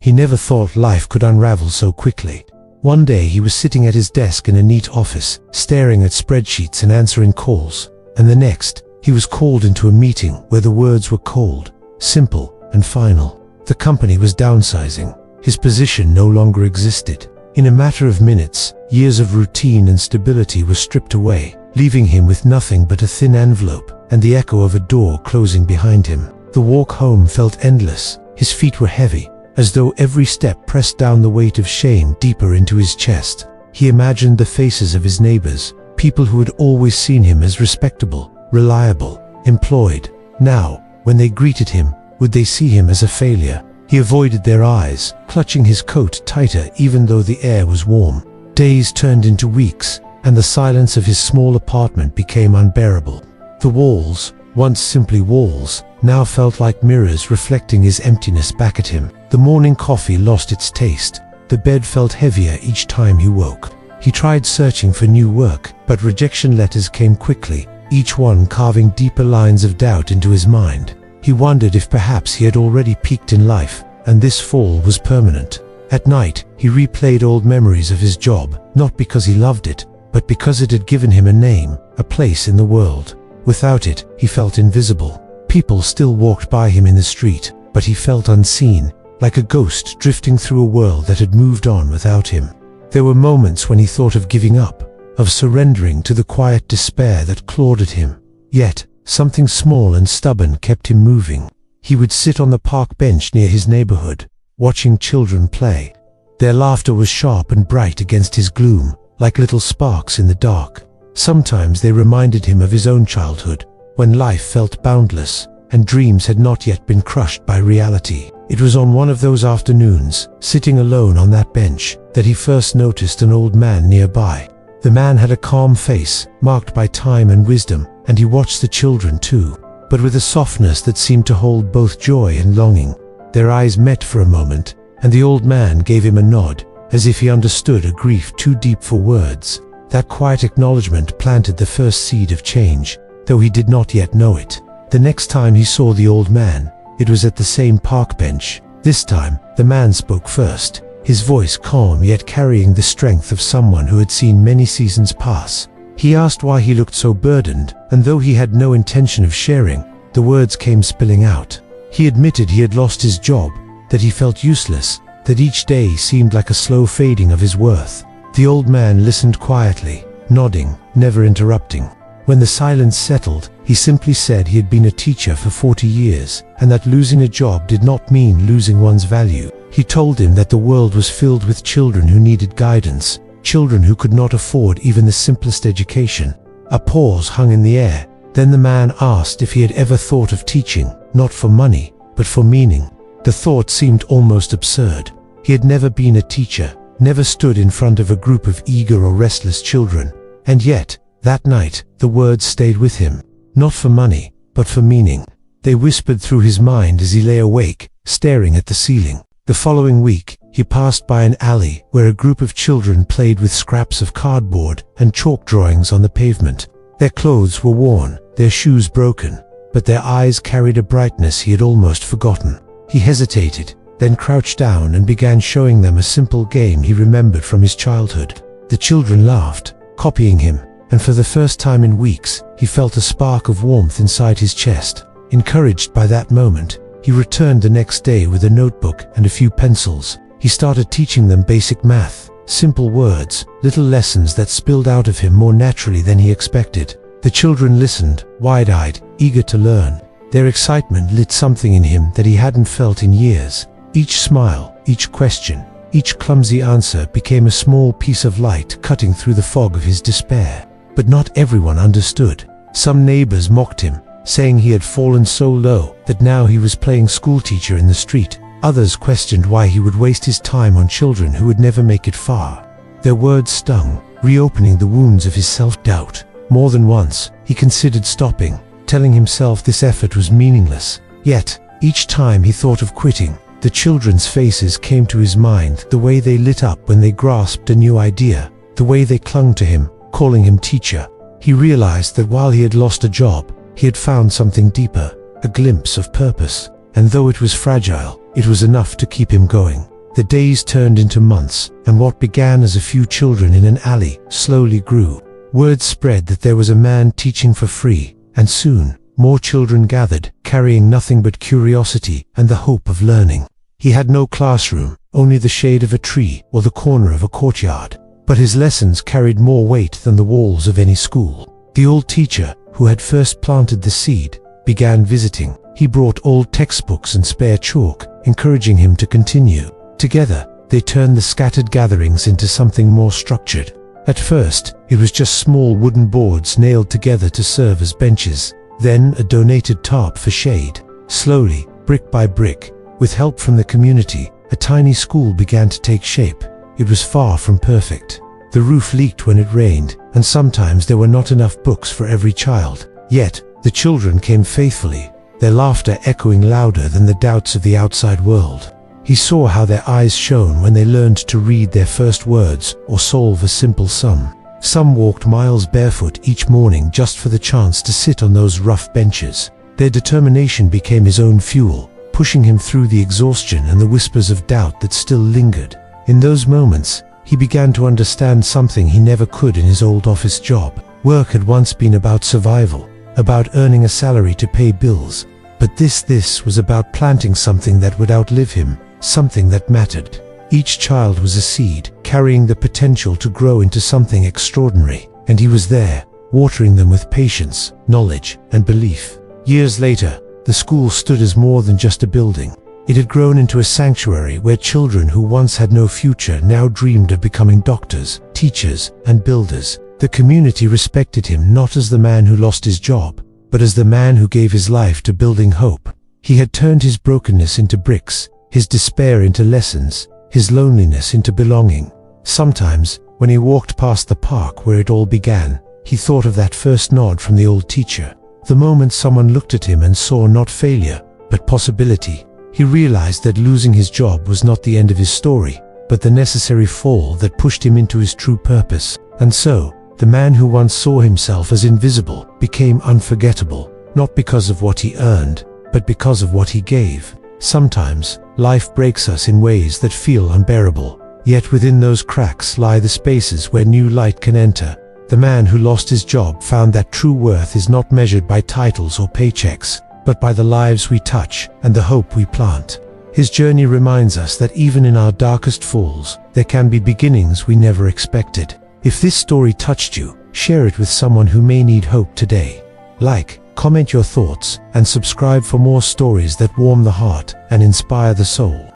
He never thought life could unravel so quickly. One day he was sitting at his desk in a neat office, staring at spreadsheets and answering calls, and the next, he was called into a meeting where the words were cold, simple, and final. The company was downsizing. His position no longer existed. In a matter of minutes, years of routine and stability were stripped away, leaving him with nothing but a thin envelope and the echo of a door closing behind him. The walk home felt endless. His feet were heavy, as though every step pressed down the weight of shame deeper into his chest. He imagined the faces of his neighbors, people who had always seen him as respectable, reliable, employed. Now, when they greeted him, would they see him as a failure? He avoided their eyes, clutching his coat tighter even though the air was warm. Days turned into weeks, and the silence of his small apartment became unbearable. The walls, once simply walls, now felt like mirrors reflecting his emptiness back at him. The morning coffee lost its taste. The bed felt heavier each time he woke. He tried searching for new work, but rejection letters came quickly, each one carving deeper lines of doubt into his mind. He wondered if perhaps he had already peaked in life, and this fall was permanent. At night, he replayed old memories of his job, not because he loved it, but because it had given him a name, a place in the world. Without it, he felt invisible. People still walked by him in the street, but he felt unseen, like a ghost drifting through a world that had moved on without him. There were moments when he thought of giving up, of surrendering to the quiet despair that clawed at him. Yet, something small and stubborn kept him moving. He would sit on the park bench near his neighborhood, watching children play. Their laughter was sharp and bright against his gloom, like little sparks in the dark. Sometimes they reminded him of his own childhood, when life felt boundless, and dreams had not yet been crushed by reality. It was on one of those afternoons, sitting alone on that bench, that he first noticed an old man nearby. The man had a calm face, marked by time and wisdom, and he watched the children too, but with a softness that seemed to hold both joy and longing. Their eyes met for a moment, and the old man gave him a nod, as if he understood a grief too deep for words. That quiet acknowledgement planted the first seed of change, though he did not yet know it. The next time he saw the old man, it was at the same park bench. This time, the man spoke first, his voice calm yet carrying the strength of someone who had seen many seasons pass. He asked why he looked so burdened, and though he had no intention of sharing, the words came spilling out. He admitted he had lost his job, that he felt useless, that each day seemed like a slow fading of his worth. The old man listened quietly, nodding, never interrupting. When the silence settled, he simply said he had been a teacher for 40 years, and that losing a job did not mean losing one's value. He told him that the world was filled with children who needed guidance, children who could not afford even the simplest education. A pause hung in the air. Then the man asked if he had ever thought of teaching, not for money, but for meaning. The thought seemed almost absurd. He had never been a teacher, never stood in front of a group of eager or restless children. And yet, that night, the words stayed with him, not for money, but for meaning. They whispered through his mind as he lay awake, staring at the ceiling. The following week, he passed by an alley where a group of children played with scraps of cardboard and chalk drawings on the pavement. Their clothes were worn, their shoes broken, but their eyes carried a brightness he had almost forgotten. He hesitated, then crouched down and began showing them a simple game he remembered from his childhood. The children laughed, copying him, and for the first time in weeks, he felt a spark of warmth inside his chest. Encouraged by that moment, he returned the next day with a notebook and a few pencils. He started teaching them basic math, simple words, little lessons that spilled out of him more naturally than he expected. The children listened, wide-eyed, eager to learn. Their excitement lit something in him that he hadn't felt in years. Each smile, each question, each clumsy answer became a small piece of light cutting through the fog of his despair. But not everyone understood. Some neighbors mocked him, saying he had fallen so low that now he was playing schoolteacher in the street. Others questioned why he would waste his time on children who would never make it far. Their words stung, reopening the wounds of his self-doubt. More than once, he considered stopping, telling himself this effort was meaningless. Yet, each time he thought of quitting, the children's faces came to his mind, the way they lit up when they grasped a new idea, the way they clung to him, calling him teacher. He realized that while he had lost a job, he had found something deeper, a glimpse of purpose, and though it was fragile, it was enough to keep him going. The days turned into months, and what began as a few children in an alley slowly grew. Word spread that there was a man teaching for free, and soon, more children gathered, carrying nothing but curiosity and the hope of learning. He had no classroom, only the shade of a tree or the corner of a courtyard. But his lessons carried more weight than the walls of any school. The old teacher, who had first planted the seed, began visiting. He brought old textbooks and spare chalk, encouraging him to continue. Together, they turned the scattered gatherings into something more structured. At first, it was just small wooden boards nailed together to serve as benches, then a donated tarp for shade. Slowly, brick by brick, with help from the community, a tiny school began to take shape. It was far from perfect. The roof leaked when it rained, and sometimes there were not enough books for every child. Yet, the children came faithfully, their laughter echoing louder than the doubts of the outside world. He saw how their eyes shone when they learned to read their first words or solve a simple sum. Some walked miles barefoot each morning just for the chance to sit on those rough benches. Their determination became his own fuel, pushing him through the exhaustion and the whispers of doubt that still lingered. In those moments, he began to understand something he never could in his old office job. Work had once been about survival, about earning a salary to pay bills. But this was about planting something that would outlive him, something that mattered. Each child was a seed, carrying the potential to grow into something extraordinary, and he was there, watering them with patience, knowledge, and belief. Years later, the school stood as more than just a building. It had grown into a sanctuary where children who once had no future now dreamed of becoming doctors, teachers, and builders. The community respected him not as the man who lost his job, but as the man who gave his life to building hope. He had turned his brokenness into bricks, his despair into lessons, his loneliness into belonging. Sometimes, when he walked past the park where it all began, he thought of that first nod from the old teacher. The moment someone looked at him and saw not failure, but possibility. He realized that losing his job was not the end of his story, but the necessary fall that pushed him into his true purpose. And so, the man who once saw himself as invisible became unforgettable, not because of what he earned, but because of what he gave. Sometimes, life breaks us in ways that feel unbearable, yet within those cracks lie the spaces where new light can enter. The man who lost his job found that true worth is not measured by titles or paychecks, but by the lives we touch and the hope we plant. His journey reminds us that even in our darkest falls, there can be beginnings we never expected. If this story touched you, share it with someone who may need hope today. Like, comment your thoughts, and subscribe for more stories that warm the heart and inspire the soul.